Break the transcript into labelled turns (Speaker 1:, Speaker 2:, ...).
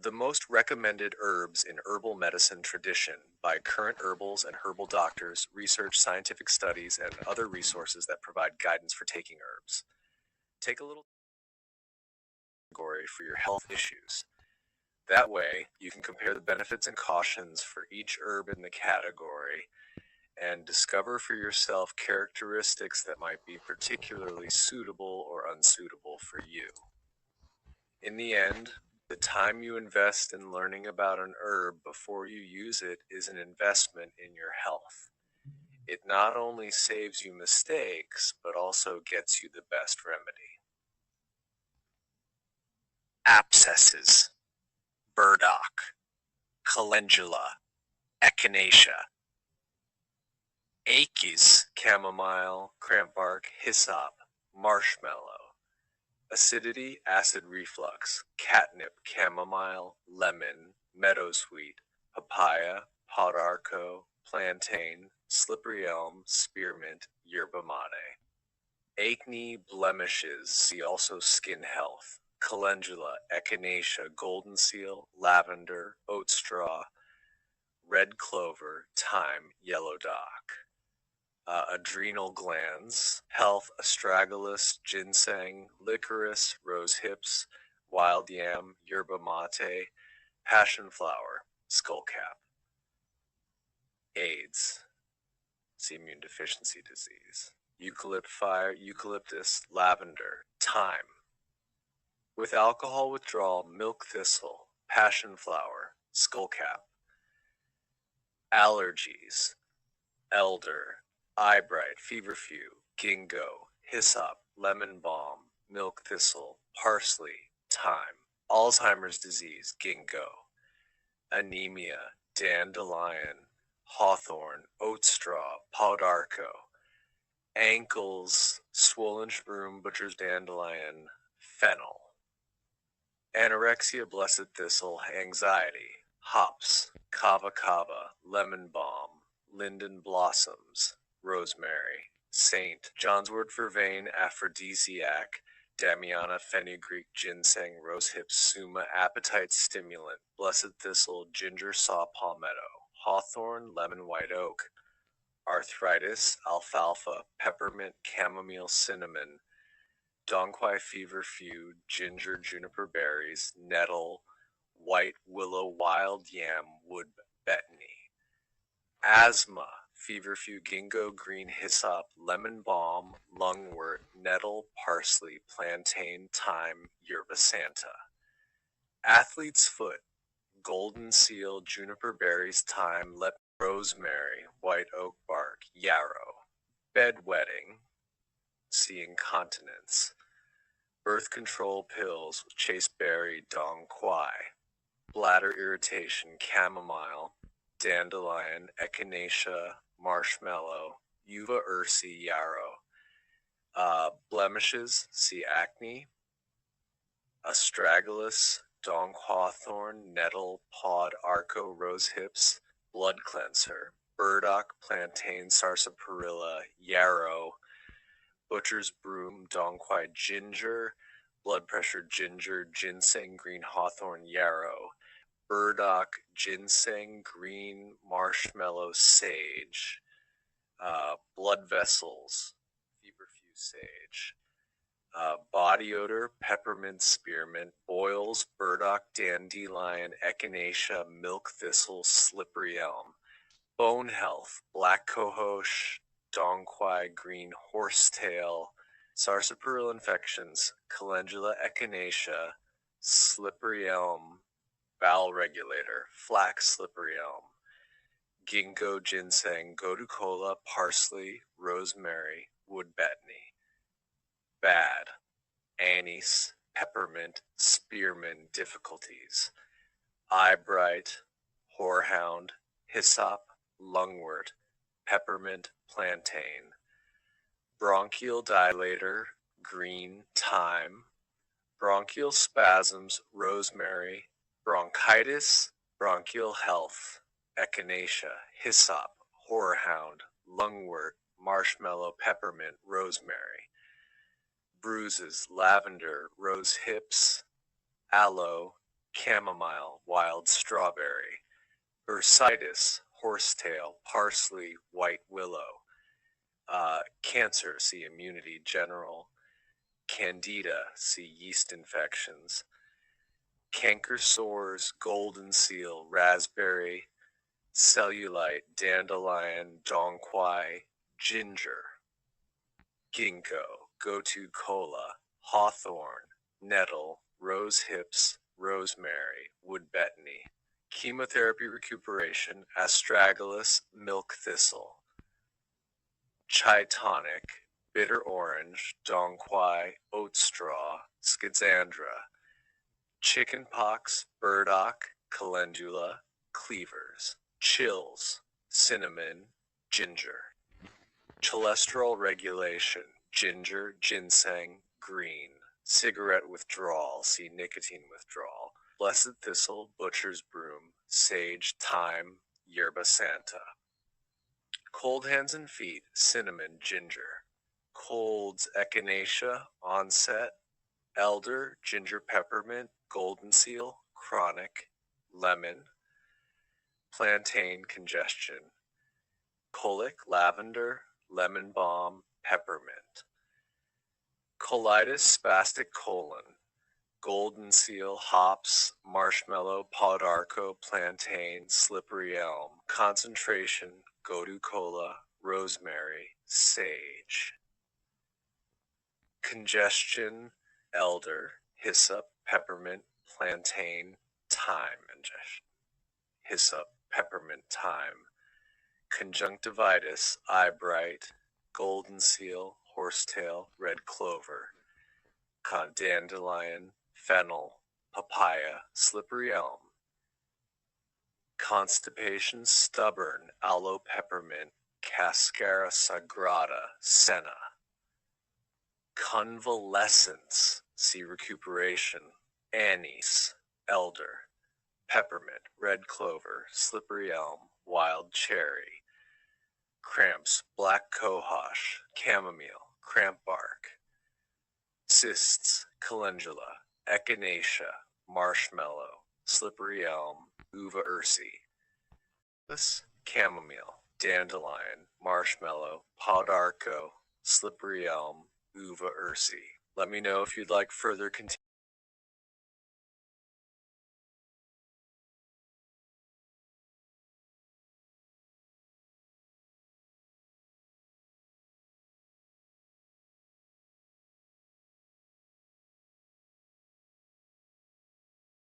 Speaker 1: The most recommended herbs in herbal medicine tradition by current herbals and herbal doctors, research, scientific studies, and other resources that provide guidance for taking herbs. Take a little category for your health issues. That way, you can compare the benefits and cautions for each herb in the category and discover for yourself characteristics that might be particularly suitable or unsuitable for you. In the end, the time you invest in learning about an herb before you use it is an investment in your health. It not only saves you mistakes, but also gets you the best remedy. Abscesses, burdock, calendula, echinacea. Aches, chamomile, crampbark, hyssop, marshmallow. Acidity, acid reflux, catnip, chamomile, lemon, meadowsweet, papaya, podarco, plantain, slippery elm, spearmint, yerba mate. Acne, blemishes, see also skin health, calendula, echinacea, golden seal, lavender, oat straw, red clover, thyme, yellow dock. Adrenal glands, health, astragalus, ginseng, licorice, rose hips, wild yam, yerba mate, passion flower, skullcap. AIDS, see immune deficiency disease. Eucalyptus, lavender, thyme. With alcohol withdrawal, milk thistle, passion flower, skullcap. Allergies, elder, eyebright, feverfew, ginkgo, hyssop, lemon balm, milk thistle, parsley, thyme. Alzheimer's disease, ginkgo. Anemia, dandelion, hawthorn, oat straw, podarco. Ankles, swollen shroom, butcher's dandelion, fennel. Anorexia, blessed thistle, anxiety, hops, kava kava, lemon balm, linden blossoms, rosemary, saint, John's wort vervain, aphrodisiac, damiana, fenugreek, ginseng, rosehip, suma, appetite stimulant, blessed thistle, ginger, saw, palmetto, hawthorn, lemon, white oak. Arthritis, alfalfa, peppermint, chamomile, cinnamon, donquai, feverfew, ginger, juniper berries, nettle, white willow, wild yam, wood betony. Asthma, feverfew, ginkgo, green hyssop, lemon balm, lungwort, nettle, parsley, plantain, thyme, yerba santa. Athlete's foot, golden seal, juniper berries, thyme, rosemary, white oak bark, yarrow. Bedwetting, see incontinence. Birth control pills, chasteberry, dong quai. Bladder irritation, chamomile, dandelion, echinacea, marshmallow, uva ursi, yarrow. Blemishes, see acne. Astragalus, dong hawthorn, nettle, pod, arco, rose hips. Blood cleanser, burdock, plantain, sarsaparilla, yarrow. Butcher's broom, donquai, ginger. Blood pressure, ginger, ginseng, green hawthorn, yarrow. Burdock, ginseng, green, marshmallow, sage. Blood vessels, feverfew, sage. Body odor, peppermint, spearmint. Boils, burdock, dandelion, echinacea, milk thistle, slippery elm. Bone health, black cohosh, donquai, green horsetail. Sarsaparilla infections, calendula, echinacea, slippery elm. Bowel regulator, flax, slippery elm. Ginkgo, ginseng, gotu-kola, parsley, rosemary, wood betony. Bad, anise, peppermint, spearmint, difficulties. Eyebright, horehound, hyssop, lungwort, peppermint, plantain. Bronchial dilator, green, thyme. Bronchial spasms, rosemary. Bronchitis, bronchial health, echinacea, hyssop, horehound, lungwort, marshmallow, peppermint, rosemary. Bruises, lavender, rose hips, aloe, chamomile, wild strawberry, bursitis, horsetail, parsley, white willow, cancer, see immunity general, candida, see yeast infections, canker sores, golden seal, raspberry, cellulite, dandelion, jonquil, ginger, ginkgo, gotu kola, hawthorn, nettle, rose hips, rosemary, wood betony, chemotherapy recuperation, astragalus, milk thistle, chai tonic, bitter orange, jonquil, oat straw, schizandra, chicken pox, burdock, calendula, cleavers, chills, cinnamon, ginger, cholesterol regulation, ginger, ginseng, green, cigarette withdrawal, see nicotine withdrawal, blessed thistle, butcher's broom, sage, thyme, yerba santa. Cold hands and feet, cinnamon, ginger. Colds, echinacea, onset, elder, ginger peppermint, golden seal, chronic, lemon, plantain, congestion. Colic, lavender, lemon balm, peppermint. Colitis, spastic colon, golden seal, hops, marshmallow, podarco, plantain, slippery elm. Concentration, gotu kola, rosemary, sage. Congestion, elder, hyssop, peppermint, plantain, thyme. Ingestion, hyssop, peppermint, thyme. Conjunctivitis, eyebright, golden seal, horsetail, red clover, dandelion, fennel, papaya, slippery elm. Constipation, stubborn, aloe peppermint, cascara sagrada, senna. Convalescence, see recuperation, anise, elder, peppermint, red clover, slippery elm, wild cherry. Cramps, black cohosh, chamomile, cramp bark. Cysts, calendula, echinacea, marshmallow, slippery elm, uva ursi. Chamomile, dandelion, marshmallow, podarco, slippery elm, uva ursi. Let me know if you'd like further